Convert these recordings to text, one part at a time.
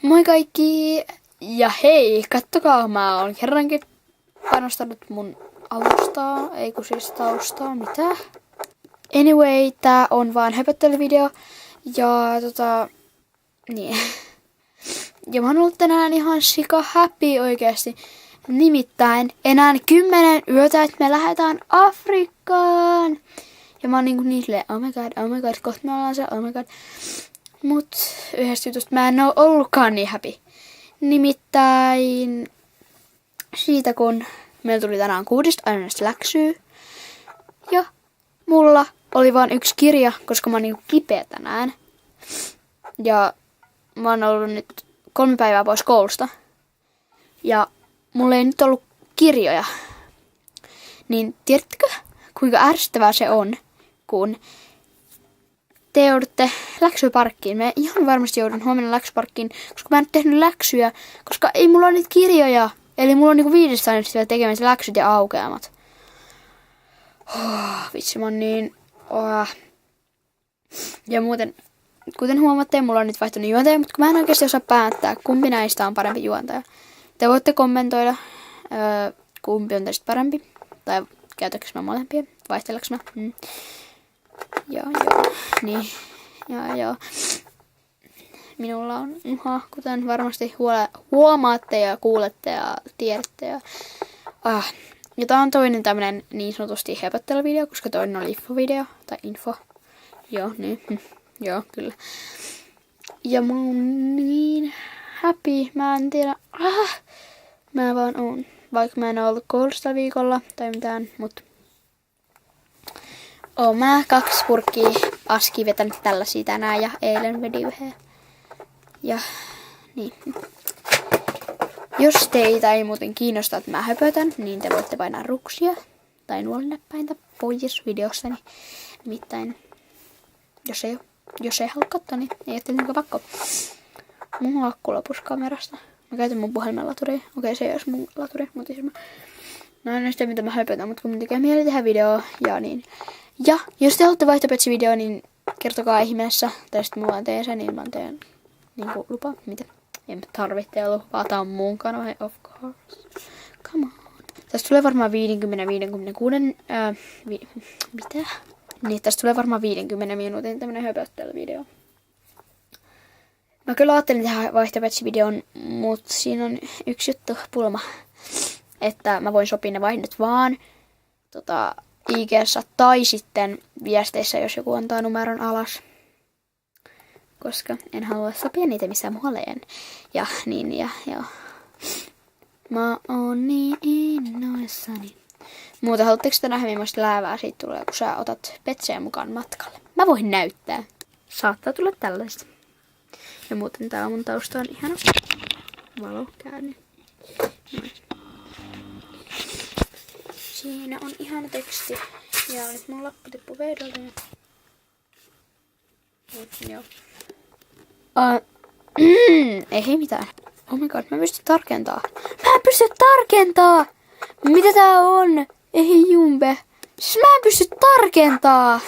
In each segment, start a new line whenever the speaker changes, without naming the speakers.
Moi kaikki! Ja hei, kattokaa, mä oon kerrankin panostanut mun alustaa, ei kun siis taustaa, mitä? Anyway, tää on vaan höpöttelyvideo ja niin. Ja mä oon ollut tänään ihan sika happy oikeesti. Nimittäin enää 10 yötä, että me lähdetään Afrikkaan. Ja mä oon niin silleen, oh my god, kohta me ollaan se, oh my god. Mut yhdestä jutusta mä en oo ollutkaan niin happy. Nimittäin siitä, kun meillä tuli tänään 6 aineesta läksyä. Ja mulla oli vaan 1 kirja, koska mä oon niinku kipeä tänään. Ja mä oon ollut nyt 3 päivää pois koulusta. Ja mulla ei nyt ollut kirjoja. Niin tiedättekö, kuinka ärsyttävää se on, kun te joudutte läksyparkkiin. Mä ihan varmasti joudun huomenna läksyparkkiin, koska mä en tehnyt läksyjä, koska ei mulla ole niitä kirjoja. Eli mulla on niinku 5 aineesta vielä tekemässä läksyt ja aukeamat. Vitsi, mä oon niin... Ja muuten, kuten huomaatte, mulla on nyt vaihtunut juontaja, mutta kun mä en oikeasti osaa päättää, kumpi näistä on parempi juontaja. Te voitte kommentoida, kumpi on teistä parempi. Tai käytäks mä molempia, vaihteleks mä. Joo. Niin. Joo. Minulla on kuten varmasti huomaatte ja kuulette ja tiedätte. Ja tää on toinen tämmönen niin sanotusti höpöttelyvideo, koska toinen oli infovideo. Tai info. Joo, niin. Joo, kyllä. Ja mä oon niin happy. Mä en tiedä. Mä vaan oon. Vaikka mä en oo ollut koulusta viikolla tai mitään, mut oon mä 2 purkkia askia vetänyt tällaisia tänään ja eilen vedin yhden. Ja niin. Jos teitä ei muuten kiinnosta, että mä höpötän, niin te voitte painaa ruksia tai nuolinäppäintä pois videostani. Nimittäin, jos ei halua katsoa, niin ei ole tietenkään pakko. Mulla on akku lopussa kamerasta. Mä käytän mun puhelimen laturia. Okei, se ei olisi mun laturi, mutta siis mä en sitä, mitä mä höpötän, mutta kun mun tekee mieli tehdä videoa, ja niin. Ja jos te haluatte vaihtopetsi-video, niin kertokaa ihmeessä. Tai sitten mä vaan teen sen ilman teidän niinku lupa. Mitä? En tarvitse lupaa, tää on mun kanava, of course. Come on. Tästä tulee varmaan 56... mitä? Niin, tästä tulee varmaan 50 minuutin tämmönen höpöttelyvideo. Mä kyllä ajattelin tehdä vaihtopetsi-videon, mutta siinä on 1 juttu, pulma. Että mä voin sopia ne vaihdot vaan IG:ssä tai sitten viesteissä, jos joku antaa numeron alas. Koska en halua sopia niitä missään muualleen. Ja niin ja joo. Mä oon niin innoissani. Muuta, haluatteko te nähdä millaista läävää siitä tulee, kun sä otat petsejä mukaan matkalle? Mä voin näyttää. Saattaa tulla tällaista. Ja muuten tää mun tausta on ihana. Valokäänne. Siinä on ihana teksti. Ja nyt mun lappu tippuu veidolta. Joo. Ei mitään. Oh my god, mä pystyn tarkentaa. Mä en pysty tarkentaa! Mitä tää on? Ei jumpe. Siis mä en pysty tarkentaa.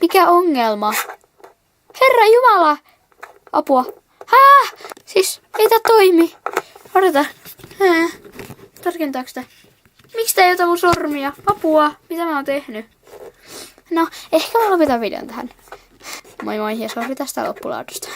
Mikä ongelma? Herra Jumala! Apua. Siis ei tää toimi. Odota. Tarkentaako tää? Miksi tää ei ota mun sormia? Apua. Mitä mä oon tehnyt? No, ehkä mä lopetan videon tähän. Moi moi ja sori tästä loppulaadusta.